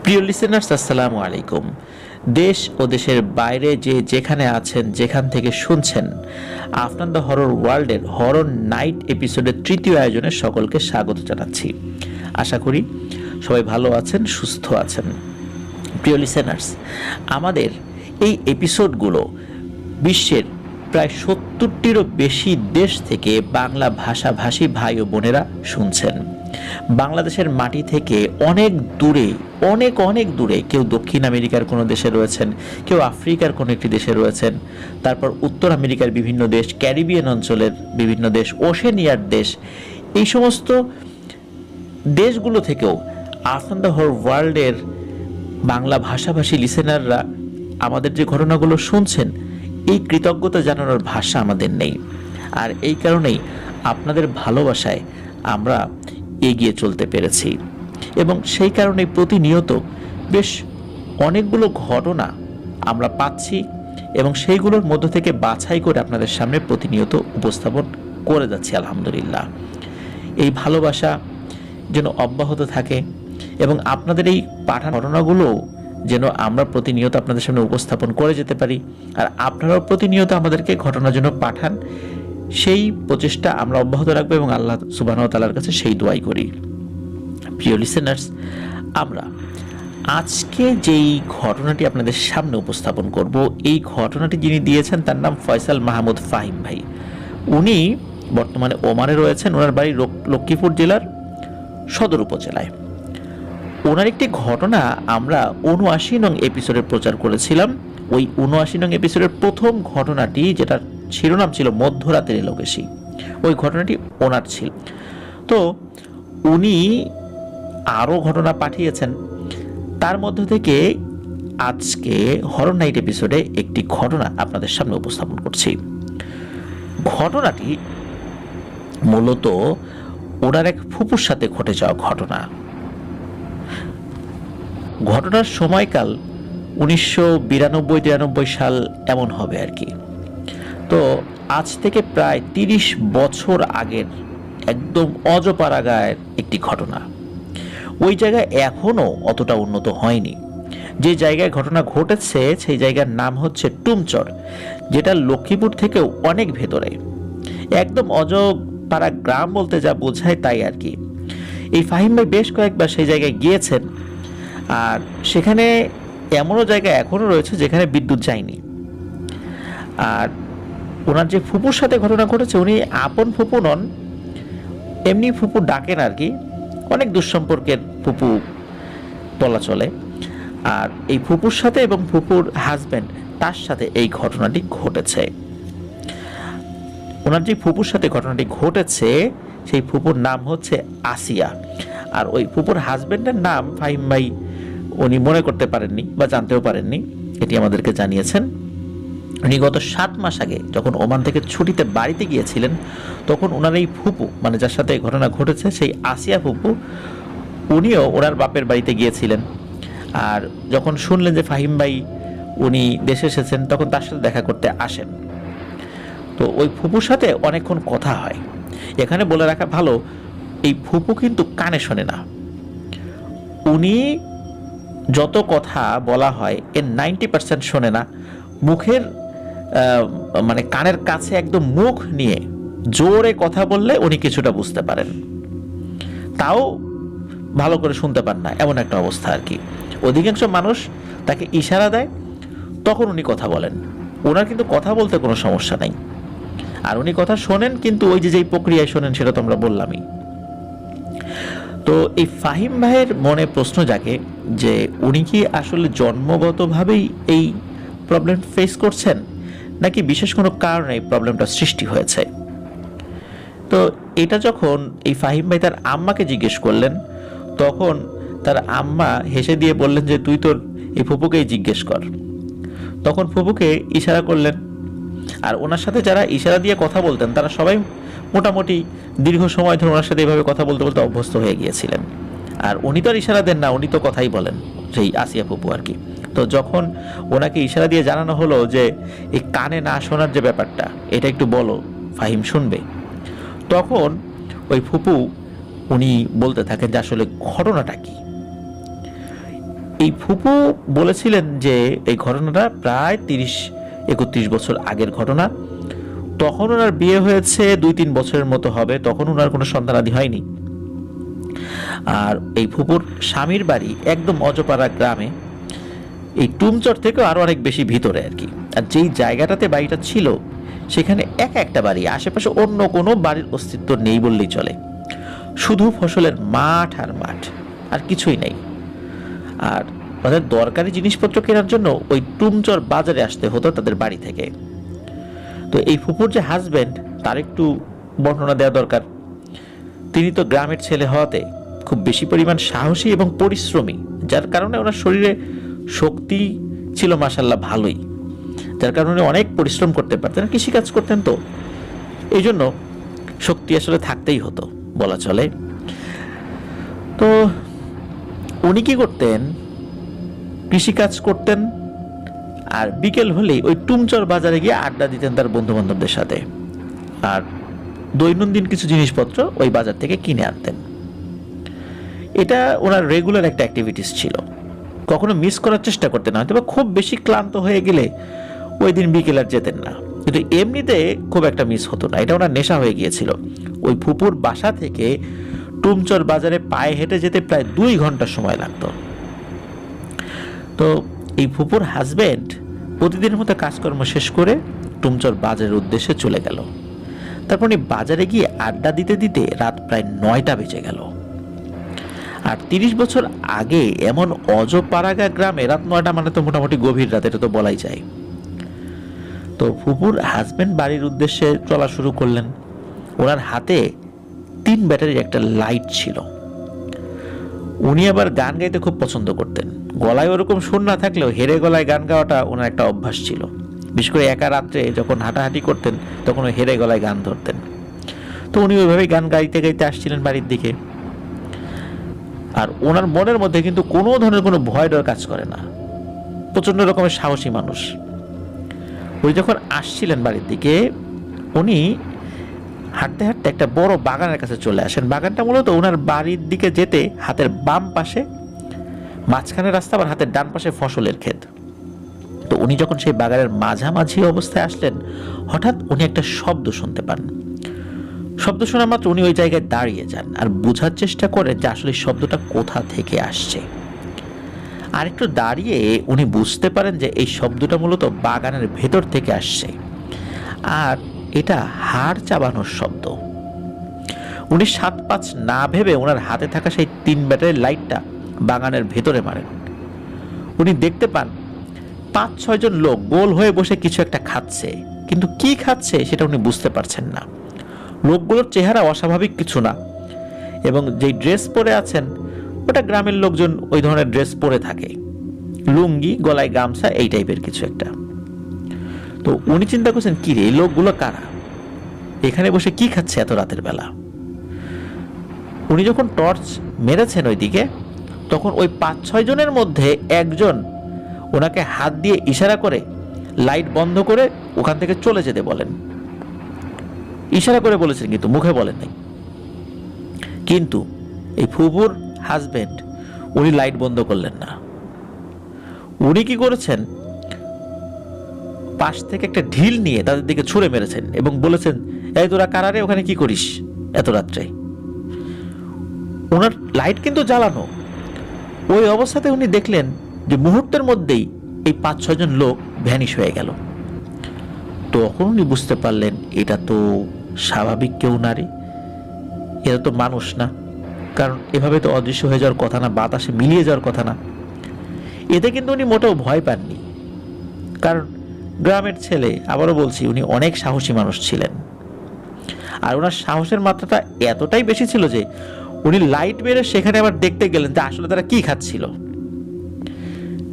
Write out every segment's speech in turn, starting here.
প্রিয় লিসেনার্স, আসসালামু আলাইকুম। দেশ ও দেশের বাইরে যে যেখানে আছেন, যেখান থেকে শুনছেন, আফটার দ্য হরর ওয়ার্ল্ডের হরর নাইট এপিসোডের তৃতীয় আয়োজনে সকলকে স্বাগত জানাচ্ছি। আশা করি সবাই ভালো আছেন, সুস্থ আছেন। প্রিয় লিসেনার্স, আমাদের এই এপিসোডগুলো বিশ্বের প্রায় 70টিরও বেশি দেশ থেকে বাংলা ভাষাভাষী ভাই ও বোনেরা শুনছেন। বাংলাদেশের মাটি থেকে অনেক দূরে, অনেক দূরে, কেউ দক্ষিণ আমেরিকার কোনো দেশে রয়েছেন, কেউ আফ্রিকার কোনো একটি দেশে রয়েছেন, তারপর উত্তর আমেরিকার বিভিন্ন দেশ, ক্যারিবিয়ান অঞ্চলের বিভিন্ন দেশ, ওশেনিয়ার দেশ, এই সমস্ত দেশগুলো থেকেও আফটার দ্য হোল ওয়ার্ল্ডের বাংলা ভাষাভাষী লিসেনাররা আমাদের যে ঘটনাগুলো শুনছেন, এই কৃতজ্ঞতা জানানোর ভাষা আমাদের নেই। আর এই কারণেই আপনাদের ভালোবাসায় আমরা এগিয়ে চলতে পেরেছি, এবং সেই কারণেই প্রতিনিয়ত বেশ অনেকগুলো ঘটনা আমরা পাচ্ছি এবং সেইগুলোর মধ্য থেকে বাছাই করে আপনাদের সামনে প্রতিনিয়ত উপস্থাপন করে যাচ্ছি। আলহামদুলিল্লাহ, এই ভালোবাসা যেন অব্যাহত থাকে এবং আপনাদের এই পাঠানো ঘটনাগুলো যেন আমরা প্রতিনিয়ত আপনাদের সামনে উপস্থাপন করে যেতে পারি, আর আপনারাও প্রতিনিয়ত আমাদেরকে ঘটনা যেন পাঠান, সেই প্রচেষ্টা আমরা অব্যাহত রাখবো এবং আল্লাহ সুবহানাহু ওয়া তাআলার কাছে সেই দোয়াই করি। প্রিয় লিসেনার্স, আমরা আজকে যেই ঘটনাটি আপনাদের সামনে উপস্থাপন করব, এই ঘটনাটি যিনি দিয়েছেন তার নাম ফয়সাল মাহমুদ ফাহিম ভাই। উনি বর্তমানে ওমানে রয়েছেন। ওনার বাড়ি লক্ষ্মীপুর জেলার সদর উপজেলায়। ওনার একটি ঘটনা আমরা ৭৯ নং এপিসোডে প্রচার করেছিলাম। ওই ৭৯ নং এপিসোডের প্রথম ঘটনাটি, যেটার শিরোনাম ছিল মধ্যরাতের এলোকেশি, ওই ঘটনাটি ওনার ছিল। তো উনি আরও ঘটনা পাঠিয়েছেন, তার মধ্য থেকে আজকে হরর নাইট এপিসোডে একটি ঘটনা আপনাদের সামনে উপস্থাপন করছি। ঘটনাটি মূলত ওনার এক ফুপুর সাথে ঘটে যাওয়া ঘটনা। ঘটনার সময়কাল 1992-93 সাল এমন হবে আর কি। তো আজ থেকে প্রায় 30 বছর আগের একদম অজপাড়াগাঁয়ের একটি ঘটনা। ওই জায়গায় এখনও অতটা উন্নত হয়নি। যে জায়গায় ঘটনা ঘটেছে সেই জায়গার নাম হচ্ছে টুমচর, যেটা লক্ষ্মীপুর থেকেও অনেক ভেতরে, একদম অজপাড়া গ্রাম বলতে যা বোঝায় তাই আর কি। এই ফাহিম ভাই বেশ কয়েকবার সেই জায়গায় গিয়েছেন, আর সেখানে এমনও জায়গা এখনও রয়েছে যেখানে বিদ্যুৎ যায়নি। আর ওনার যে ফুপুর সাথে ঘটনা ঘটেছে, উনি আপন ফুপু নন, এমনি ফুপু ডাকেন আর কি, অনেক দুঃসম্পর্কের ফুপু বলা চলে। আর এই ফুপুর সাথে এবং ফুপুর হাজব্যান্ড, তার সাথে এই ঘটনাটি ঘটেছে। ওনার যে ফুপুর সাথে ঘটনাটি ঘটেছে সেই ফুপুর নাম হচ্ছে আসিয়া, আর ওই ফুপুর হাজব্যান্ডের নাম ফাহিম ভাই উনি মনে করতে পারেননি বা জানতেও পারেননি, এটি আমাদেরকে জানিয়েছেন। উনি গত 7 মাস আগে যখন ওমান থেকে ছুটিতে বাড়িতে গিয়েছিলেন, তখন ওনার এই ফুপু, মানে যার সাথে ঘটনা ঘটেছে, সেই আসিয়া ফুপু, উনিও ওনার বাপের বাড়িতে গিয়েছিলেন। আর যখন শুনলেন যে ফাহিম ভাই উনি দেশে এসেছেন, তখন তার সাথে দেখা করতে আসেন। তো ওই ফুপুর সাথে অনেকক্ষণ কথা হয়। এখানে বলে রাখা ভালো, এই ফুপু কিন্তু কানে শোনে না। উনি যত কথা বলা হয় এর 90% শোনে না। মুখের মানে কানের কাছে একদম মুখ নিয়ে জোরে কথা বললে উনি কিছুটা বুঝতে পারেন, তাও ভালো করে শুনতে পান না, এমন একটা অবস্থা আর কি। অধিকাংশ মানুষ তাকে ইশারা দেয়, তখন উনি কথা বলেন। ওনার কিন্তু কথা বলতে কোনো সমস্যা নাই, আর উনি কথা শোনেন, কিন্তু ওই যে যেই প্রক্রিয়ায় শোনেন সেটা তো আমরা বললামই। তো এই ফাহিম ভাইয়ের মনে প্রশ্ন জাগে যে উনি কি আসলে জন্মগতভাবেই এই প্রবলেম ফেস করছেন, নাকি বিশেষ কোনো কারণে এই প্রবলেমটা সৃষ্টি হয়েছে। তো এটা যখন এই ফাহিম ভাই তার আম্মাকে জিজ্ঞেস করলেন, তখন তার আম্মা হেসে দিয়ে বললেন যে তুই তোর এই ফুপুকেই জিজ্ঞেস কর। তখন ফুপুকে ইশারা করলেন, আর ওনার সাথে যারা ইশারা দিয়ে কথা বলতেন তারা সবাই মোটামুটি দীর্ঘ সময় ধরে ওনার সাথে এইভাবে কথা বলতে বলতে অভ্যস্ত হয়ে গিয়েছিলেন। আর উনি তো আর ইশারা দেন না, উনি তো কথাই বলেন, সেই আসিয়া ফুপু আর কি। তো যখন ওনাকে ইশারা দিয়ে জানানো হলো যে এই কানে না শোনার যে ব্যাপারটা, এটা একটু বলো, ফাহিম শুনবে, তখন ওই ফুপু উনি বলতে থাকেন যে আসলে ঘটনাটা কি। এই ফুপু বলেছিলেন যে এই ঘটনাটা প্রায় 30-31 বছর আগের ঘটনা। তখন ওনার বিয়ে হয়েছে 2-3 বছরের মতো হবে, তখন ওনার কোনো সন্তানাদি হয়নি। আর এই ফুপুর স্বামীর বাড়ি একদম অজপাড়া গ্রামে, এই টুমচর থেকেও আরো অনেক বেশি ভিতরে আর কি। আর যেই জায়গাটাতে বাড়িটা ছিল সেখানে একটা বাড়ি, আশেপাশে অন্য কোনো বাড়ির অস্তিত্ব নেই বললেই চলে। শুধু ফসলের মাঠ আর মাঠ, আর কিছুই নেই। আর তাদের দরকারি জিনিসপত্র কেনার জন্য ওই টুমচর বাজারে আসতে হতো তাদের বাড়ি থেকে। তো এই ফুপুর যে হাজবেন্ড, তার একটু বর্ণনা দেওয়া দরকার। তিনি তো গ্রামের ছেলে হওয়াতে খুব বেশি পরিমাণ সাহসী এবং পরিশ্রমী, যার কারণে ওনার শরীরে শক্তি ছিল মাশাআল্লাহ ভালোই, যার কারণে অনেক পরিশ্রম করতে পারতেন, কৃষিকাজ করতেন, তো এই জন্য শক্তি আসলে থাকতেই হতো বলা চলে। তো উনি কি করতেন, কৃষিকাজ করতেন আর বিকেল হলেই ওই টুমচর বাজারে গিয়ে আড্ডা দিতেন তার বন্ধু বান্ধবদের সাথে, আর দৈনন্দিন কিছু জিনিসপত্র ওই বাজার থেকে কিনে আনতেন। এটা ওনার রেগুলার একটা অ্যাক্টিভিটিস ছিল, কখনো মিস করার চেষ্টা করতেন না। তবে খুব বেশি ক্লান্ত হয়ে গেলে ওই দিন বিকেল আর যেতেন না, কিন্তু এমনিতে খুব একটা মিস হতো না। এটা ওনার নেশা হয়ে গিয়েছিল। ওই ফুপুর বাসা থেকে টুমচর বাজারে পায়ে হেঁটে যেতে প্রায় 2 ঘন্টা সময় লাগতো। তো এই ফুপুর হাজবেন্ড প্রতিদিনের মতো কাজকর্ম শেষ করে টুমচর বাজারের উদ্দেশ্যে চলে গেল। তারপর উনি বাজারে গিয়ে আড্ডা দিতে দিতে রাত প্রায় 9টা বেজে গেল। আর 30 বছর আগে এমন অজপাড়াগা গ্রামে রাত 9টা মানে তো মোটামুটি গভীর রাত, এটা তো বলাই যায়। তো ফুপুর হাজবেন্ড বাড়ির উদ্দেশ্যে চলা শুরু করলেন। ওনার হাতে 3 ব্যাটারির একটা লাইট ছিল। উনি আবার গান গাইতে খুব পছন্দ করতেন। গলায় ওরকম সুর না থাকলেও হেরে গলায় গান গাওয়াটা ওনার একটা অভ্যাস ছিল। বিশেষ করে একা রাত্রে যখন হাঁটাহাঁটি করতেন তখন ওই হেরে গলায় গান ধরতেন। তো উনি ওইভাবেই গান গাইতে গাইতে আসছিলেন বাড়ির দিকে। আর ওনার মনের মধ্যে কিন্তু কোনো ধরনের কোনো ভয় ডর কাজ করে না, প্রচন্ড রকমের সাহসী মানুষ। উনি যখন আসছিলেন বাড়ির দিকে, উনি হাঁটতে হাঁটতে একটা বড় বাগানের কাছে চলে আসেন। বাগানটা মূলত ওনার বাড়ির দিকে যেতে হাতের বাম পাশে, মাঝখানে রাস্তা, আবার হাতের ডান পাশে ফসলের ক্ষেত। তো উনি যখন সেই বাগানের মাঝামাঝি অবস্থায় আসলেন, হঠাৎ উনি একটা শব্দ শুনতে পান। শব্দ শোনা মাত্র উনি ওই জায়গায় দাঁড়িয়ে যান আর বোঝার চেষ্টা করেন যে আসলে শব্দটা কোথা থেকে আসছে। আর একটু দাঁড়িয়ে উনি বুঝতে পারেন যে এই শব্দটা মূলত বাগানের ভেতর থেকে আসছে, আর এটা হাড় চাবানোর শব্দ। উনি 7-5 না ভেবে ওনার হাতে থাকা সেই 3 ব্যাটারির লাইটটা বাগানের ভেতরে মারেন। উনি দেখতে পান 5-6 জন লোক গোল হয়ে বসে কিছু একটা খাচ্ছে, কিন্তু কি খাচ্ছে সেটা উনি বুঝতে পারছেন না। লোকগুলোর চেহারা অস্বাভাবিক কিছু না, এবং যেই ড্রেস পরে আছেন ওটা গ্রামের লোকজন ওই ধরনের ড্রেস পরে থাকে, লুঙ্গি, গলায় গামছা, এই টাইপের কিছু একটা। তো উনি চিন্তা করছেন, কি রে, এই লোকগুলো কারা, এখানে বসে কি খাচ্ছে এত রাতের বেলা। উনি যখন টর্চ মেরেছেন ওইদিকে, তখন ওই 5-6 জনের মধ্যে একজন ওনাকে হাত দিয়ে ইশারা করে লাইট বন্ধ করে ওখান থেকে চলে যেতে বলেন। ইশারা করে বলেছেন, কিন্তু মুখে বলেন নাই। কিন্তু এই ফুপুর হাজবেন্ড উনি লাইট বন্ধ করলেন না। উনি কি করেছেন, পাশ থেকে একটা ঢিল নিয়ে তাদের দিকে ছুঁড়ে মেরেছেন এবং বলেছেন, এই তোরা কারারে, ওখানে কি করিস এত রাত্রে। ওনার লাইট কিন্তু জ্বালানো। ওই অবস্থাতে উনি দেখলেন যে মুহূর্তের মধ্যেই এই 5-6 জন লোক ভ্যানিশ হয়ে গেল। তখন উনি বুঝতে পারলেন এটা তো স্বাভাবিক কেউ নারী, এরা তো মানুষ না, কারণ এভাবে তো অদৃশ্য হয়ে যাওয়ার কথা না, বাতাসে মিলিয়ে যাওয়ার কথা না। এতে কিন্তু উনি মোটেও ভয় পাননি, কারণ গ্রামের ছেলে, আবারও বলছি, উনি অনেক সাহসী মানুষ ছিলেন। আর ওনার সাহসের মাত্রাটা এতটাই বেশি ছিল যে উনি লাইট মেরে সেখানে আবার দেখতে গেলেন যে আসলে তারা কি খাচ্ছিল।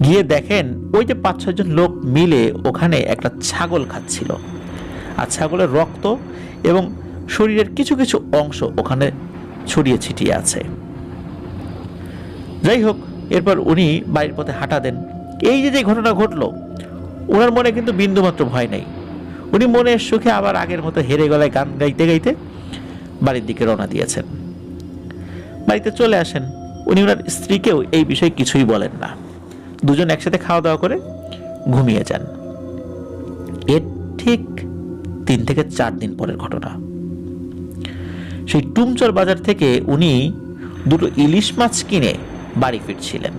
গিয়ে দেখেন ওই যে 5-6 জন লোক মিলে ওখানে একটা ছাগল খাচ্ছিল, আর ছাগলের রক্ত এবং শরীরের কিছু কিছু অংশ ওখানে ছড়িয়ে ছিটিয়ে আছে। যাই হোক, এরপর উনি বাড়ির পথে হাঁটা দেন। এই যে ঘটনা ঘটলো, ওনার মনে কিন্তু বিন্দুমাত্র ভয় নেই। উনি মনের সুখে আবার আগের মতো হেরে গলায় গান গাইতে গাইতে বাড়ির দিকে রওনা দিয়েছেন। বাড়িতে চলে আসেন। উনি ওনার স্ত্রীকেও এই বিষয়ে কিছুই বলেন না। দুজন একসাথে খাওয়া দাওয়া করে ঘুমিয়ে যান। এর ঠিক 3 থেকে 4 দিন পরের ঘটনা। সেই টুমচর বাজার থেকে উনি 2টো ইলিশ মাছ কিনে বাড়ি ফিরছিলেন।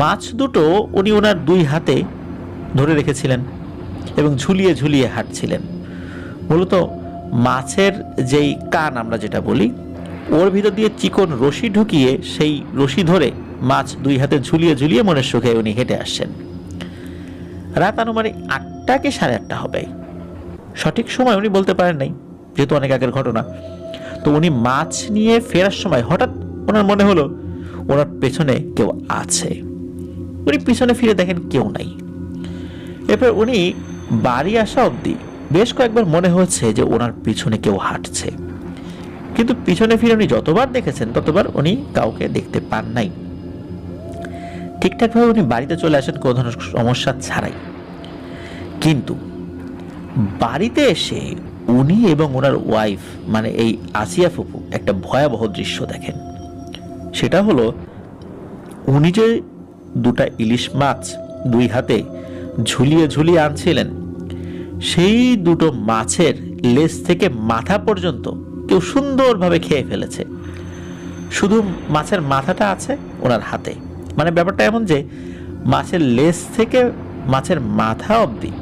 মাছ দুটো উনি ওনার 2 হাতে ধরে রেখেছিলেন এবং ঝুলিয়ে ঝুলিয়ে হাঁটছিলেন। মূলত মাছের যেই কান আমরা যেটা বলি, ওর ভিতর দিয়ে চিকন রশি ঢুকিয়ে সেই রশি ধরে মাছ 2 হাতে ঝুলিয়ে ঝুলিয়ে মনের সুখে উনি হেঁটে আসছেন। রাত আনুমানিক 8টা কি 8:30 হবে, সঠিক সময় উনি বলতে পারেন নাই, যেহেতু অনেক আগের ঘটনা। তো উনি মাছ নিয়ে ফেরার সময় হঠাৎ ওনার মনে হলো ওনার পেছনে কেউ আছে। উনি পিছনে ফিরে দেখেন কেউ নাই। এরপর উনি বাড়ি আসা অবধি বেশ কয়েকবার মনে হচ্ছে যে ওনার পিছনে কেউ হাঁটছে, কিন্তু পিছনে ফিরে উনি যতবার দেখেছেন ততবার উনি কাউকে দেখতে পান নাই। ঠিকঠাকভাবে উনি বাড়িতে চলে আসেন কোনো ধরনের সমস্যা ছাড়াই। কিন্তু বাড়িতে এসে উনি এবং ওনার ওয়াইফ মানে এই আসিয়া ফুপু একটা ভয়াবহ দৃশ্য দেখেন। সেটা হলো উনি যে 2টা ইলিশ মাছ 2 হাতে ঝুলিয়ে ঝুলিয়ে আনছিলেন, সেই 2টো মাছের লেজ থেকে মাথা পর্যন্ত কেউ সুন্দরভাবে খেয়ে ফেলেছে। শুধু মাছের মাথাটা আছে ওনার হাতে। মানে ব্যাপারটা এমন যে মাছের লেজ থেকে মাছের মাথা অবধি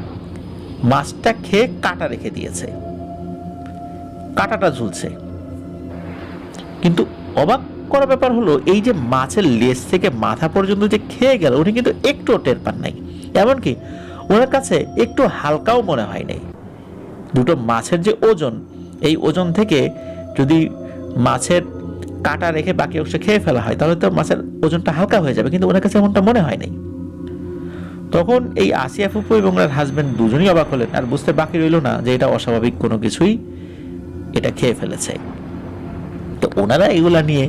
মাছটা খেয়ে কাটা রেখে দিয়েছে, কাটাটা ঝুলছে। কিন্তু অবাক করা ব্যাপার হলো এই যে মাছের লেজ থেকে মাথা পর্যন্ত যে খেয়ে গেল, উনি কিন্তু একটু টের পান নাই। এমনকি ওনার কাছে একটু হালকাও মনে হয় নাই। 2টো মাছের যে ওজন, এই ওজন থেকে যদি মাছের কাটা রেখে বাকি অংশ খেয়ে ফেলা হয় তাহলে তো মাছের ওজনটা হালকা হয়ে যাবে, কিন্তু ওনার কাছে এমনটা মনে হয় নাই। তখন এই আসিয়া ফুপু এবং ওনার হাজবেন্ড দুজনই অবাক হলেন, আর বুঝতে বাকি রইল না যে এটা অস্বাভাবিক কোনো কিছুই এটা খেয়ে ফেলেছে। তো ওনারা এগুলা নিয়ে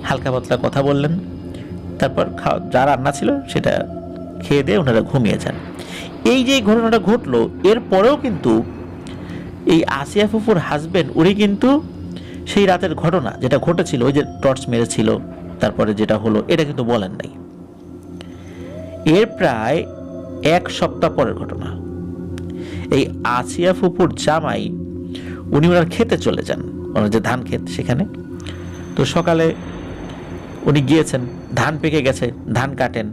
হালকা পাতলা কথা বললেন, তারপর যা রান্না ছিল সেটা খেয়ে দিয়ে ওনারা ঘুমিয়ে যান। এই যে ঘটনাটা ঘটলো এর পরেও কিন্তু এই আসিয়া ফুপুর হাজবেন্ড উনি কিন্তু সেই রাতের ঘটনা যেটা ঘটেছিল, ওই যে টর্চ মেরেছিল তারপরে যেটা হলো, এটা কিন্তু বলেন নাই। এর প্রায় 1 সপ্তাহ পরের ঘটনা। এই আসিয়া ফুপুর জামাই উনি ওনার খেতে চলে যান, ওনার যে ধান ক্ষেত সেখানে। তো সকালে উনি গিয়েছেন, ধান পেকে গেছে, ধান কাটেন।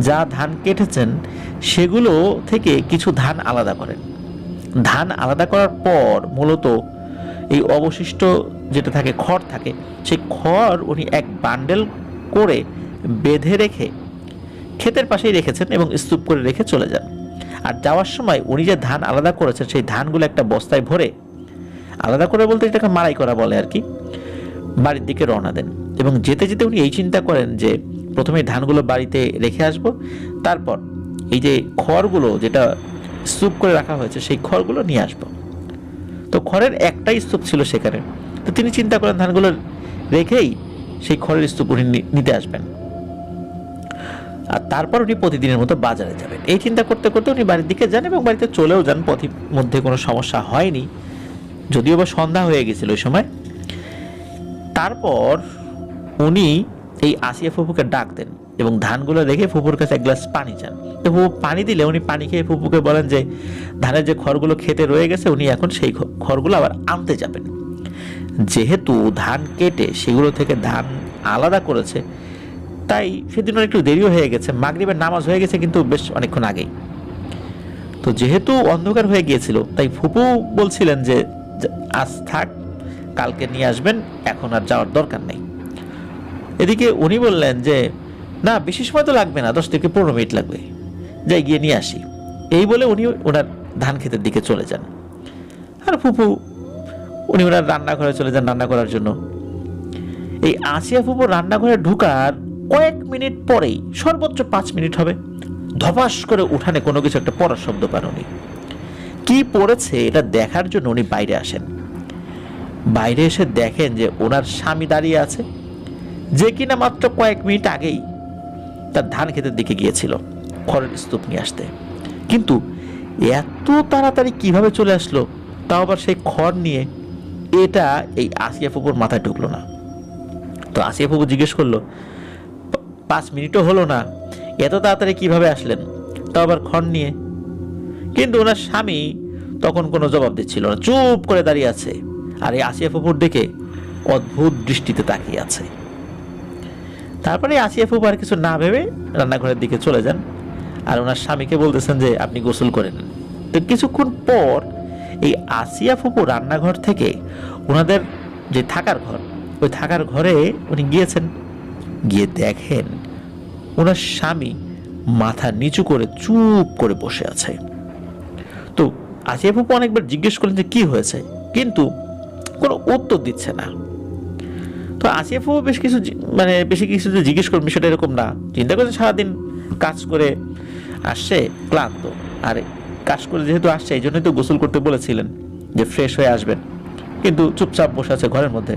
যা ধান কেটেছেন সেগুলো থেকে কিছু ধান আলাদা করেন। ধান আলাদা করার পর মূলত এই অবশিষ্ট যেটা থাকে, খড় থাকে, সেই খড় উনি এক বান্ডেল করে বেঁধে রেখে ক্ষেতের পাশেই রেখেছেন এবং স্তূপ করে রেখে চলে যান। আর যাওয়ার সময় উনি যে ধান আলাদা করেছেন সেই ধানগুলো একটা বস্তায় ভরে, আলাদা করে বলতে এটাকে মাড়াই করা বলে আর কি, বাড়ির দিকে রওনা দেন। এবং যেতে যেতে উনি এই চিন্তা করেন যে প্রথমে ধানগুলো বাড়িতে রেখে আসব, তারপর এই যে খড়গুলো যেটা স্তূপ করে রাখা হয়েছে সেই খড়গুলো নিয়ে আসব। তো খড়ের একটাই স্তূপ ছিল সেখানে। তো তিনি চিন্তা করেন ধানগুলো রেখেই সেই খড়ের স্তূপ উনি নিতে আসবেন, আর তারপর উনি প্রতিদিনের মতো বাজারে যাবেন। এই চিন্তা করতে করতে উনি বাড়ির দিকে যান এবং বাড়িতে চলেও যান। পথের মধ্যে কোনো সমস্যা হয়নি, যদিও বা সন্ধ্যা হয়ে গেছিল ওই সময়। তারপর উনি এই আসিয়া ফুপুকে ডাক দেন এবং ধানগুলো রেখে ফুপুর কাছে 1 গ্লাস পানি চান। তো ফুপু পানি দিলে উনি পানি খেয়ে ফুপুকে বলেন যে ধানের যে খড়গুলো খেতে রয়ে গেছে উনি এখন সেই খড়গুলো আবার আনতে যাবেন। যেহেতু ধান কেটে সেগুলো থেকে ধান আলাদা করেছে, তাই সেদিন একটু দেরিও হয়ে গেছে, মাগরিবের নামাজ হয়ে গেছে কিন্তু বেশ অনেকক্ষণ আগেই। তো যেহেতু অন্ধকার হয়ে গিয়েছিল তাই ফুপু বলছিলেন যে আজ থাক, কালকে নিয়ে আসবেন, এখন আর যাওয়ার দরকার নেই। এদিকে উনি বললেন যে না, বেশি সময় তো লাগবে না, 10 থেকে 15 মিনিট লাগবে, যাই গিয়ে নিয়ে আসি। এই বলে উনি ওনার ধান ক্ষেতের দিকে চলে যান। আর ফুপু উনি ওনার রান্নাঘরে চলে যান রান্না করার জন্য। এই আসিয়া ফুপু রান্নাঘরে ঢুকার কয়েক মিনিট পরেই, সর্বোচ্চ 5 মিনিট হবে, ধপাস করে উঠানে কোনো কিছু একটা পড়ার শব্দ পান। উনি কি পড়েছে এটা দেখার জন্য উনি বাইরে আসেন। বাইরে এসে দেখেন যে ওনার স্বামী দাঁড়িয়ে আছে, যে কিনা মাত্র কয়েক মিনিট আগেই তার ধান ক্ষেতের দিকে গিয়েছিল খড়ের স্তূপ নিয়ে আসতে। কিন্তু এত তাড়াতাড়ি কিভাবে চলে আসলো, তাও আবার সেই খড় নিয়ে, এটা এই আসিয়া ফুপুর মাথায় ঢুকলো না। তো আসিয়া ফুপু জিজ্ঞেস করলো, 5 মিনিটও হলো না, এত তাড়াতাড়ি কিভাবে আসলেন, তাও আবার খন নিয়ে? কিন্তু ওনার স্বামী তখন কোনো জবাব দিচ্ছিল না, চুপ করে দাঁড়িয়ে আছে, আর এই আসিয়া ফুপুর দিকে অদ্ভুত দৃষ্টিতে তাকিয়ে আছে। তারপরে আসিয়া ফুপু আর কিছু না ভেবে রান্নাঘরের দিকে চলে যান, আর ওনার স্বামীকে বলতেছেন যে আপনি গোসল করে নেন। তো কিছুক্ষণ পর এই আসিয়া ফুপু রান্নাঘর থেকে ওনাদের যে থাকার ঘর, ওই থাকার ঘরে উনি গিয়েছেন। গিয়ে দেখেন ওনার স্বামী মাথা নিচু করে চুপ করে বসে আছে। তো আসিয়া ফুপু অনেকবার জিজ্ঞেস করলেন যে কি হয়েছে, কিন্তু কোনো উত্তর দিচ্ছে না। তো আসিয়া ফুপু বেশি কিছু যে জিজ্ঞেস করবেন সেটা এরকম না, চিন্তা করছে সারাদিন কাজ করে আসছে ক্লান্ত, আর কাজ করে যেহেতু আসছে এই জন্যই তো গোসল করতে বলেছিলেন যে ফ্রেশ হয়ে আসবেন, কিন্তু চুপচাপ বসে আছে ঘরের মধ্যে।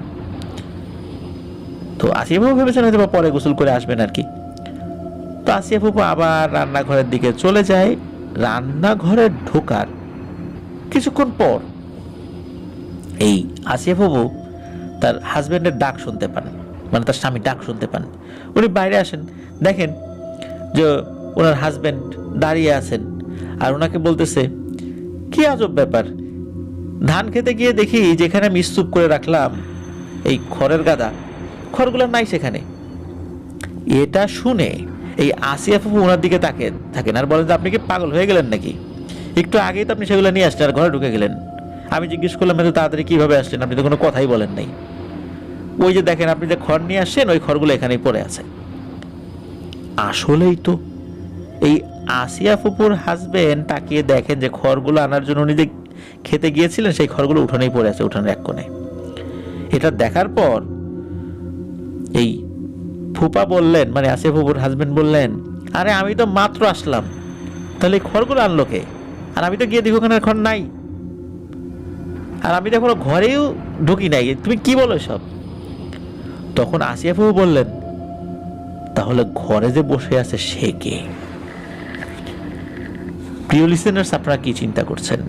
তো আসিয়া ফুপু ভেবেছেন হয়তো বা পরে গোসল করে আসবেন আর কি। তো আসিয়া ফুপু আবার রান্নাঘরের দিকে চলে যায়। রান্নাঘরে ঢোকার কিছুক্ষণ পর এই আসিয়া ফুপু তার হাজবেন্ডের ডাক শুনতে পান, মানে তার স্বামী ডাক শুনতে পান। উনি বাইরে আসেন, দেখেন যে ওনার হাজবেন্ড দাঁড়িয়ে আছেন, আর ওনাকে বলতেছে কি আজব ব্যাপার, ধান খেতে গিয়ে দেখি যেখানে আমি স্তূপ করে রাখলাম এই খড়ের গাদা, খড়গুলো নাই সেখানে। এটা শুনে এই আসিয়া ফুপু ওনার দিকে তাকিয়ে থাকেন আর বলেন যে আপনি কি পাগল হয়ে গেলেন নাকি? একটু আগেই তো আপনি সেগুলো নিয়ে আসলেন আর ঘরে ঢুকে গেলেন। আমি জিজ্ঞেস করলাম এত তাড়াতাড়ি কিভাবে আসলেন, আপনি তো কোনো কথাই বলেন নাই। ওই যে দেখেন আপনি যে খড় নিয়ে আসছেন ওই খড়গুলো এখানেই পড়ে আছে। আসলেই তো এই আসিয়া ফুপুর হাজবেন্ড তাকিয়ে দেখেন যে খড়গুলো আনার জন্য উনি যে খেতে গিয়েছিলেন সেই খড়গুলো উঠোনেই পড়ে আছে, উঠানের এক কোণে। এটা দেখার পর এই ফুপা বললেন, মানে আসিয়া ফুপুর হাজবেন্ড বললেন, আরে আমি তো মাত্র আসলাম, তাহলে খড়গুলো আনলো কে? আর আমি তো গিয়ে দেখি ওখানে খড় নাই, আর আমি তো এখনো ঘরেও ঢুকি নাই, তুমি কি বলো সব? তখন আসিয়া ফুপু বললেন, তাহলে ঘরে যে বসে আছে সে কে? প্রিয় লিসেনার্স, আপনারা কি চিন্তা করছেন?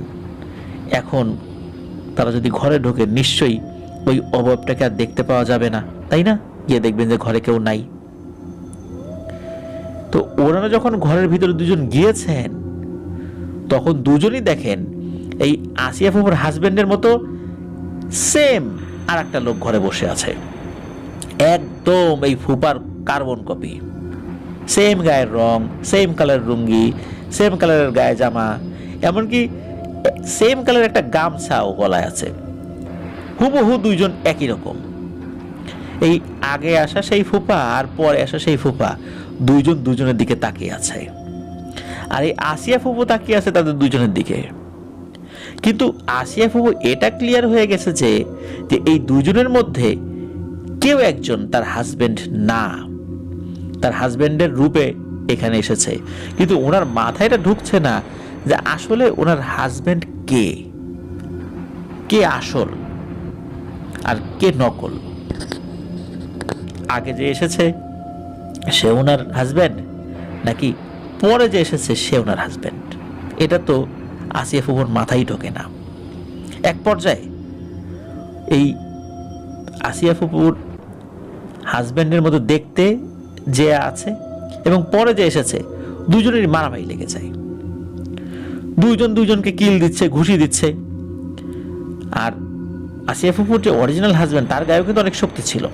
এখন তারা যদি ঘরে ঢোকে নিশ্চয়ই ওই অবয়বটাকে আর দেখতে পাওয়া যাবে না, তাই না? গিয়ে দেখবেন যে ঘরে কেউ নাই। তো ওনারা যখন ঘরের ভিতরে দুজন গিয়েছেন তখন দুজনই দেখেন এই আসিয়া ফুপুর হাজবেন্ডের মতো সেম আর একটা লোক ঘরে বসে আছে, একদম এই ফুপার কার্বন কপি, সেম গায়ের রং, সেম কালার লুঙ্গি, সেম কালারের গায়ে জামা, এমনকি সেম কালার একটা গামছাও গলায় আছে। হুবহু দুইজন একই রকম। এই আগে আসা সেই ফুপা আর পরে আসা সেই ফুপা দুইজন দুজনের দিকে তাকিয়ে আছে, আর এই আসিয়া ফুপু তাকিয়ে আছে তাদের দুজনের দিকে। কিন্তু আসিয়া ফুপু এটা ক্লিয়ার হয়ে গেছে যে এই দুজনের মধ্যে কেউ একজন তার হাজবেন্ড না, তার হাজবেন্ডের রূপে এখানে এসেছে, কিন্তু ওনার মাথায় এটা ঢুকছে না যে আসলে ওনার হাজবেন্ড কে, কে আসল আর কে নকল। আগে যে এসেছে সে ওনার হাজবেন্ড, নাকি পরে যে এসেছে সে ওনার হাজবেন্ড? এটা তো আসিয়া ফুপুর মাথায় ঢোকে না। এক পর্যায়ে এই আসিয়া ফুপুর হাজবেন্ডের মতো দেখতে যে আছে এবং পরে যে এসেছে দুজনেরই মারামারি লেগে যায়। দুইজন দুইজনকে কিল দিচ্ছে, ঘুষি দিচ্ছে। আর আসিয়া ফুপুর যে অরিজিনাল হাজবেন্ড তার গায়েও কিন্তু অনেক শক্তি ছিল।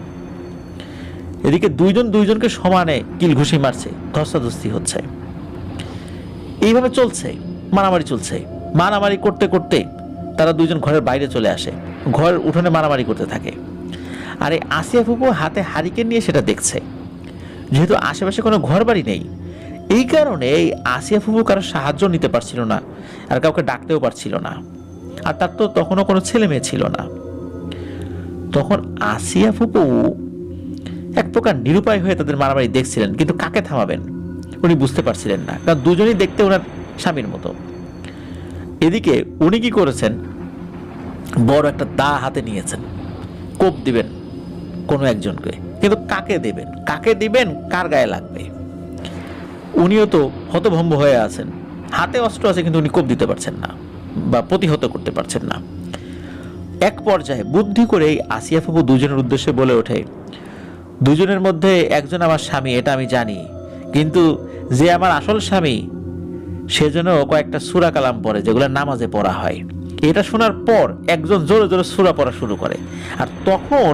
এদিকে দুইজন দুইজনকে সমানে কিল ঘুষি মারছে, ধস্তাধস্তি হচ্ছে, এইভাবে চলছে, মারামারি চলছে। মারামারি করতে করতে তারা দুইজন ঘরের বাইরে চলে আসে, ঘরের উঠোনে মারামারি করতে থাকে। আর এই আসিয়া ফুপু হাতে হারিকেন নিয়ে সেটা দেখছে। যেহেতু আশেপাশে কোনো ঘর বাড়ি নেই, এই কারণে এই আসিয়া ফুপু কারো সাহায্য নিতে পারছিল না, আর কাউকে ডাকতেও পারছিল না। আর তার তো তখনও কোনো ছেলে মেয়ে ছিল না। তখন আসিয়া ফুপু এক প্রকার নিরুপায় হয়ে তাদের মারামারি দেখছিলেন, কিন্তু কাকে থামাবেন উনি বুঝতে পারছিলেন না, কারণ দুজনেই দেখতে ওনার স্বামীর মতো। এদিকে উনি কি করেছেন, বড় একটা দা হাতে নিয়েছেন, কোপ দিবেন কোনো একজনকে, কিন্তু কাকে দেবেন, কাকে দিবেন, কার গায়ে লাগবে? উনিও তো হতভম্ব হয়ে আছেন, হাতে অস্ত্র আছে কিন্তু উনি কোপ দিতে পারছেন না বা প্রতিহত করতে পারছেন না। এক পর্যায়ে বুদ্ধি করে আসিয়া ফুপু দুজনের উদ্দেশ্যে বলে ওঠে, দুজনের মধ্যে একজন আমার স্বামী, এটা আমি জানি, কিন্তু যে আমার আসল স্বামী সেজন্য কয়েকটা সূরা কালাম পড়ে, যেগুলো নামাজে পড়া হয়। এটা শোনার পর একজন জোরে জোরে সূরা পড়া শুরু করে, আর তখন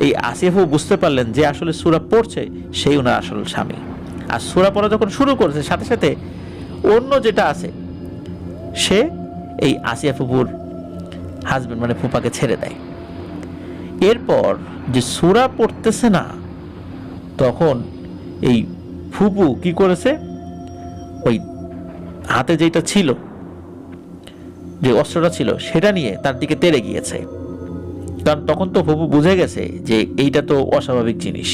এই আসিফও বুঝতে পারলেন যে আসলে সূরা পড়ছে সেই ওনার আসল স্বামী। আর সূরা পড়া যখন শুরু করেছে, সাথে সাথে অন্য যেটা আছে সে এই আসিয়া ফুপুর হাজবেন্ড মানে ফুপাকে ছেড়ে দেয়। এরপর যে সূরা পড়তেছে না, তখন এই ফুপু কি করেছে, ওই হাতে যেটা ছিল, যে অস্ত্রটা ছিল, সেটা নিয়ে তার দিকে তেড়ে গিয়েছে। কারণ তখন তো ফুপু বুঝে গেছে যে এইটা তো অস্বাভাবিক জিনিস,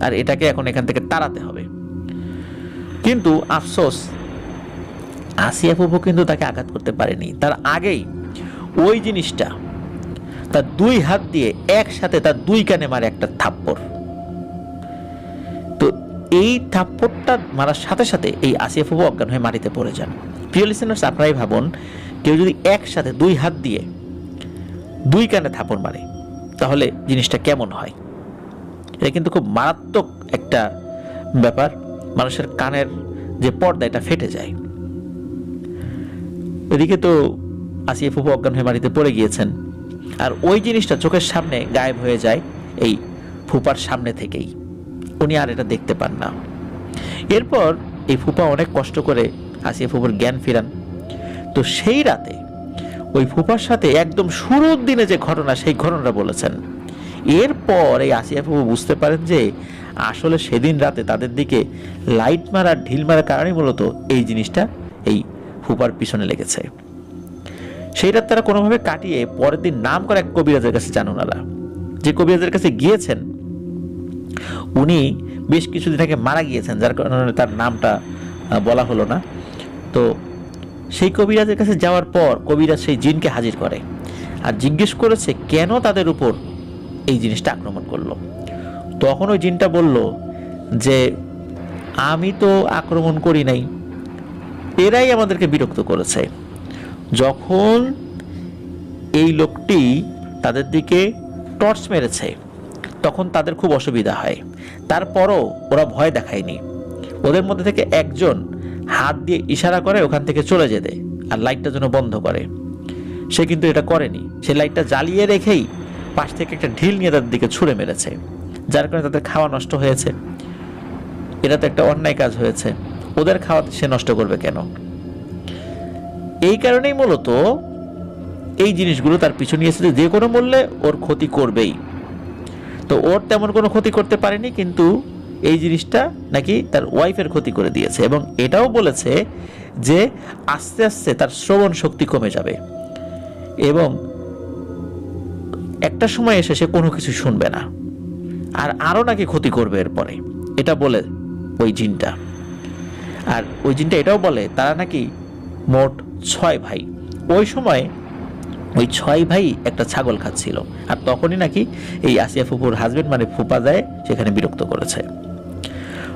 আর এটাকে এখন এখান থেকে তাড়াতে হবে। কিন্তু আফসোস, আসিয়া ফুপু কিন্তু তাকে আঘাত করতে পারেনি। তার আগেই ওই জিনিসটা তার দুই হাত দিয়ে একসাথে তার দুই কানে মারে একটা থাপ্পড়। তো এই থাপ্পড়টা মারার সাথে সাথে এই আসিয়া ফুপু অজ্ঞান হয়ে মাটিতে পড়ে যান। প্রিয় লিসেনার্স, আপনারাই ভাবুন, কেউ যদি একসাথে দুই হাত দিয়ে দুই কানে থাপ্পড় মারে তাহলে জিনিসটা কেমন হয়। এটা কিন্তু খুব মারাত্মক একটা ব্যাপার। মানুষের কানের যে পর্দা, এটা ফেটে যায়। এদিকে তো আসিয়া ফুপু অজ্ঞান হয়ে মাটিতে পড়ে গিয়েছেন, আর ওই জিনিসটা চোখের সামনে গায়েব হয়ে যায় এই ফুপার সামনে থেকেই। উনি আর এটা দেখতে পান না। এরপর এই ফুপা অনেক কষ্ট করে আসিয়া ফুপুর জ্ঞান ফিরান। তো সেই রাতে ওই ফুপার সাথে একদম শুরুর দিনে যে ঘটনা, সেই ঘটনাটা বলেছেন। এরপর এই আসিয়া ফুপু বুঝতে পারেন যে আসলে সেদিন রাতে তাদের দিকে লাইট মারা, ঢিল মারার কারণে মূলত এই জিনিসটা এই ফুপার পিছনে লেগেছে। সেই রাত তারা কোনোভাবে কাটিয়ে পরের দিন নাম করে এক কবিরাজের কাছে যান ওনারা। যে কবিরাজের কাছে গিয়েছেন, উনি বেশ কিছুদিন আগে মারা গিয়েছেন, যার কারণে তার নামটা বলা হলো না। তো সেই কবিরাজের কাছে যাওয়ার পর কবিরাজ সেই জিনকে হাজির করে আর জিজ্ঞেস করেছে কেন তাদের উপর এই জিনিসটা আক্রমণ করলো। তখন ওই জিনটা বলল যে আমি তো আক্রমণ করি নাই, এরাই আমাদেরকে বিরক্ত করেছে। যখন এই লোকটি তাদের দিকে টর্চ মেরেছে তখন তাদের খুব অসুবিধা হয়, তারপরও ওরা ভয় দেখায়নি। ওদের মধ্যে থেকে একজন হাত দিয়ে ইশারা করে ওখান থেকে চলে যেতে আর লাইটটা যেন বন্ধ করে। সে কিন্তু এটা করেনি, সে লাইটটা জ্বালিয়ে রেখেই পাশ থেকে একটা ঢিল নিয়ে তাদের দিকে ছুঁড়ে মেরেছে, যার কারণে তাদের খাওয়া নষ্ট হয়েছে। এটা তো একটা অন্যায় কাজ হয়েছে, ওদের খাওয়া সে নষ্ট করবে কেন? এই কারণেই মূলত এই জিনিসগুলো তার পিছু নিয়েছে, যে কোনো মূল্যে ওর ক্ষতি করবেই। তো ওর তেমন কোনো ক্ষতি করতে পারেনি, কিন্তু এই জিনিসটা নাকি তার ওয়াইফের ক্ষতি করে দিয়েছে, এবং এটাও বলেছে যে আস্তে আস্তে তার শ্রবণ শক্তি কমে যাবে এবং একটা সময় এসে সে কোনো কিছু শুনবে না, আর আরও নাকি ক্ষতি করবে এরপরে, এটা বলে ওই জিনটা। আর ওই জিনটা এটাও বলে তারা নাকি মোট 6 ভাই। ওই সময় ওই 6 ভাই একটা ছাগল খাচ্ছিল, আর তখনই নাকি এই আসিয়া ফুপুর হাজবেন্ড মানে ফুপা যায় সেখানে বিরক্ত করেছে।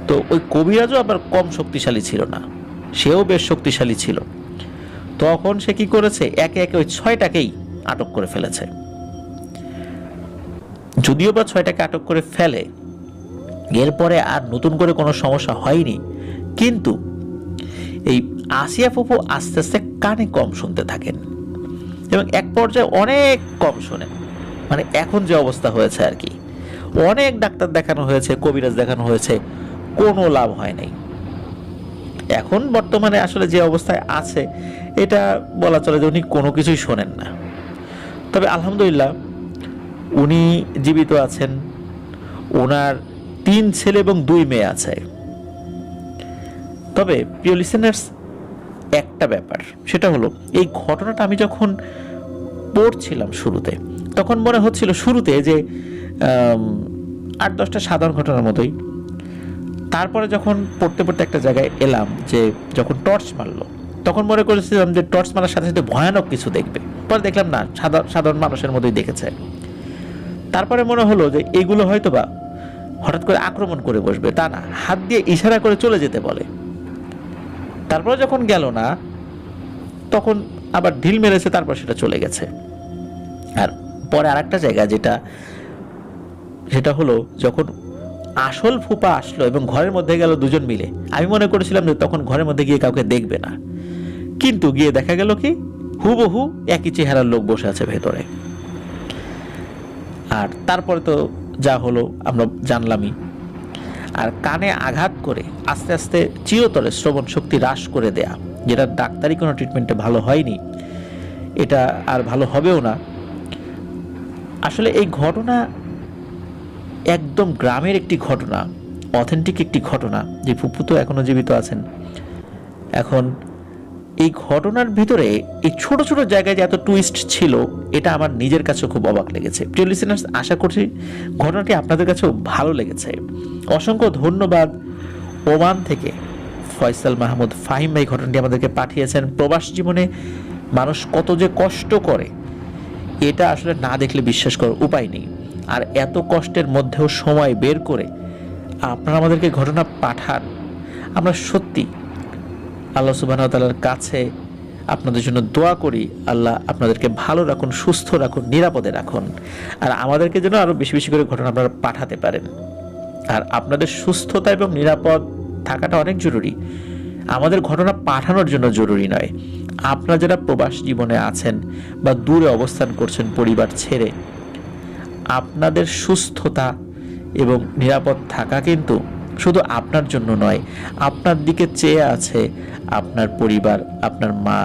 তো ওই কবিরাজও আবার কম শক্তিশালী ছিল না, সেও বেশ শক্তিশালী ছিল। তখন সে কি করেছে, একে একে ওই 6টাকেই আটক করে ফেলেছে। যদিও বা 6টাকে আটক করে ফেলে, এরপরে আর নতুন করে কোনো সমস্যা হয়নি, কিন্তু এই আসিয়া ফুপু আস্তে আস্তে কানে কম শুনতে থাকেন এবং এক পর্যায়ে অনেক কম শোনেন। মানে এখন যে অবস্থা হয়েছে আর কি, অনেক ডাক্তার দেখানো হয়েছে, কবিরাজ দেখানো হয়েছে, কোনো লাভ হয় নাই। এখন বর্তমানে আসলে যে অবস্থায় আছে এটা বলা চলে যে উনি কোনো কিছুই শোনেন না। তবে আলহামদুলিল্লাহ উনি জীবিত আছেন, ওনার 3 ছেলে এবং 2 মেয়ে আছে। তবে প্রিয় লিসেনার্স, একটা ব্যাপার, সেটা হলো এই ঘটনাটা আমি যখন পড়ছিলাম শুরুতে, তখন মনে হচ্ছিল শুরুতে যে 8-10টা সাধারণ ঘটনার মতোই। তারপরে যখন পড়তে পড়তে একটা জায়গায় এলাম যে যখন টর্চ মারলো, তখন মনে করেছিলাম যে টর্চ মারার সাথে সাথে ভয়ানক কিছু দেখবে, পরে দেখলাম না, সাধারণ মানুষের মতোই দেখেছে। তারপরে মনে হলো যে এগুলো হয়তো বা হঠাৎ করে আক্রমণ করে বসবে, তা না, হাত দিয়ে ইশারা করে চলে যেতে বলে। তারপরে যখন গেল না, তখন আবার ঢিল মেরেছে, তারপর সেটা চলে গেছে। আর পরে আরেকটা জায়গা যেটা হলো, যখন আসল ফুপা আসলো এবং ঘরের মধ্যে গেল দুজন মিলে। আমি মনে করেছিলাম যে তখন ঘরের মধ্যে গিয়ে কাউকে দেখবে না, কিন্তু গিয়ে দেখা গেল কি হুবহু একই চেহারার লোক বসে আছে ভেতরে। আর তারপরে তো যা হলো আমরা জানলামই। আর কানে আঘাত করে আস্তে আস্তে চিরতরে শ্রবণ শক্তি হ্রাস করে দেয়া, যেটা ডাক্তারি কোনো ট্রিটমেন্টে ভালো হয়নি, এটা আর ভালো হবেও না। আসলে এই ঘটনা একদম গ্রামের একটি ঘটনা, অথেন্টিক একটি ঘটনা। যে ফুপু তো এখনো জীবিত আছেন। এখন এই ঘটনার ভিতরে এই ছোট ছোট জায়গায় যে এত টুইস্ট ছিল, এটা আমার নিজের কাছেও খুব অবাক লেগেছে। প্রিয় লিসেনার্স, আশা করছি ঘটনাটি আপনাদের কাছেও ভালো লেগেছে। অসংখ্য ধন্যবাদ ওমান থেকে ফয়সাল মাহমুদ ফাহিম ভাই ঘটনাটি আমাদেরকে পাঠিয়েছেন। প্রবাস জীবনে মানুষ কত যে কষ্ট করে, এটা আসলে না দেখলে বিশ্বাস করার উপায় নেই। আর এত কষ্টের মধ্যেও সময় বের করে আপনারা আমাদেরকে ঘটনা পাঠান। আমরা সত্যি আল্লাহ সুবহানাহু ওয়া তাআলার কাছে আপনাদের জন্য দোয়া করি, আল্লাহ আপনাদেরকে ভালো রাখুন, সুস্থ রাখুন, নিরাপদে রাখুন। আর আমাদেরকে যেন আরও বেশি বেশি করে ঘটনা আপনারা পাঠাতে পারেন। আর আপনাদের সুস্থতা এবং নিরাপদ থাকাটা অনেক জরুরি, আমাদের ঘটনা পাঠানোর জন্য জরুরি নয়। আপনারা যারা প্রবাস জীবনে আছেন বা দূরে অবস্থান করছেন পরিবার ছেড়ে, আপনাদের সুস্থতা এবং নিরাপদ থাকা কিন্তু শুধু আপনার জন্য নয়, আপনার দিকে চেয়ে আছে আপনার পরিবার, আপনার মা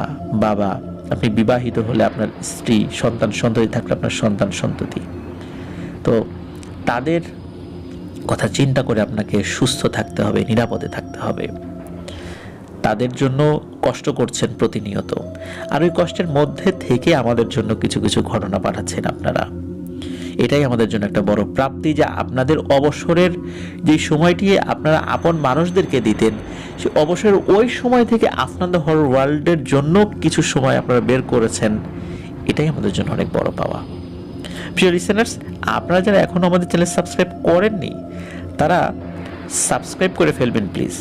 বাবা, আপনি বিবাহিত হলে আপনার স্ত্রী, সন্তান সন্ততি থাকলে আপনার সন্তান সন্ততি। তো তাদের কথা চিন্তা করে আপনাকে সুস্থ থাকতে হবে, নিরাপদে থাকতে হবে। তাদের জন্য কষ্ট করছেন প্রতিনিয়ত, আর ওই কষ্টের মধ্যে থেকে আমাদের জন্য কিছু কিছু ঘটনা পাঠাচ্ছেন আপনারা। এটাই আমাদের জন্য একটা বড় প্রাপ্তি যে আপনাদের অবসরের যে সময়টি আপনারা আপন মানুষদেরকে দিতেন, সে অবসরের ওই সময় থেকে আফনান দ্য হরর ওয়ার্ল্ডের জন্য কিছু সময় আপনারা বের করেছেন। এটাই আমাদের জন্য অনেক বড় পাওয়া। প্রিয় লিসেনার্স, আপনারা যারা এখনও আমাদের চ্যানেল সাবস্ক্রাইব করেননি, তারা সাবস্ক্রাইব করে ফেলবেন প্লিজ।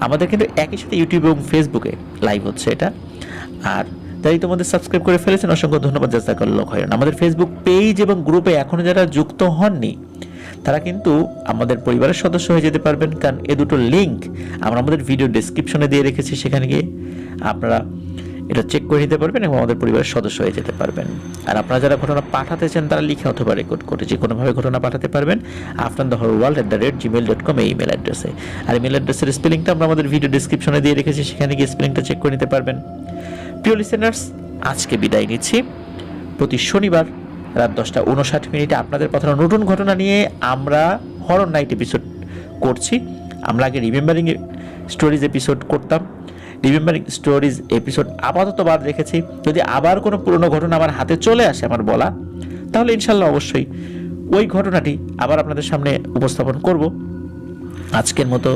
আমাদের কিন্তু একই সাথে ইউটিউব এবং ফেসবুকে লাইভ হচ্ছে এটা। আর যারা ইতিমধ্যে সাবস্ক্রাইব করে ফেলেছেন, অসংখ্য ধন্যবাদ, জাযাকাল্লাহু খাইরান। আমাদের ফেসবুক পেজ এবং গ্রুপে এখনও যারা যুক্ত হননি, তারা কিন্তু আমাদের পরিবারের সদস্য হয়ে যেতে পারবেন, কারণ এ দুটো লিঙ্ক আমরা আমাদের ভিডিও ডেসক্রিপশনে দিয়ে রেখেছি। সেখানে গিয়ে আপনারা এটা চেক করে নিতে পারবেন এবং আমাদের পরিবারের সদস্য হয়ে যেতে পারবেন। আর আপনারা যারা ঘটনা পাঠাতে চান, তারা লিখে অথবা রেকর্ড করে যে কোনোভাবে ঘটনা পাঠাতে পারবেন afnanthehorrorworld@gmail.com এই ইমেল অ্যাড্রেসে। আর ইমেল অ্যাড্রেসের স্পেলিংটা আমরা আমাদের ভিডিও ডেসক্রিপশনে দিয়ে রেখেছি, সেখানে গিয়ে স্পেলিংটা চেক করে নিতে পারবেন। প্রিয় লিসেনার্স, আজকে বিদায় নিচ্ছি। প্রতি শনিবার রাত 10:59 আপনাদের পাঠানো নতুন ঘটনা নিয়ে আমরা হরর নাইট এপিসোড করছি। আমরা আগে রিমেম্বারিং স্টোরিজ এপিসোড করতাম, রিমেম্বারিং স্টোরিজ এপিসোড আপাতত বাদ রেখেছি। যদি আবার কোনো পুরনো ঘটনা আমার হাতে চলে আসে আমার বলা, তাহলে ইনশাল্লাহ অবশ্যই ওই ঘটনাটি আবার আপনাদের সামনে উপস্থাপন করব। আজকের মতো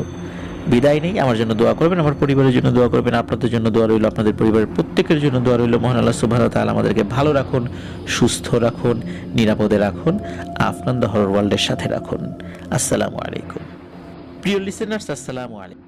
বিদায় নেই। আমার জন্য দোয়া করবেন, আমার পরিবারের জন্য দোয়া করবেন, আপনাদের জন্য দোয়া রইল, আপনাদের পরিবারের প্রত্যেকের জন্য দোয়া রইল। মহান আল্লাহ সুবহানাহু ওয়া তাআলা আমাদেরকে ভালো রাখুন, সুস্থ রাখুন, নিরাপদে রাখুন, আফনান দ্য হরর ওয়ার্ল্ডের সাথে রাখুন। আসসালামু আলাইকুম। প্রিয় লিসেনার্স, আসসালামু আলাইকুম।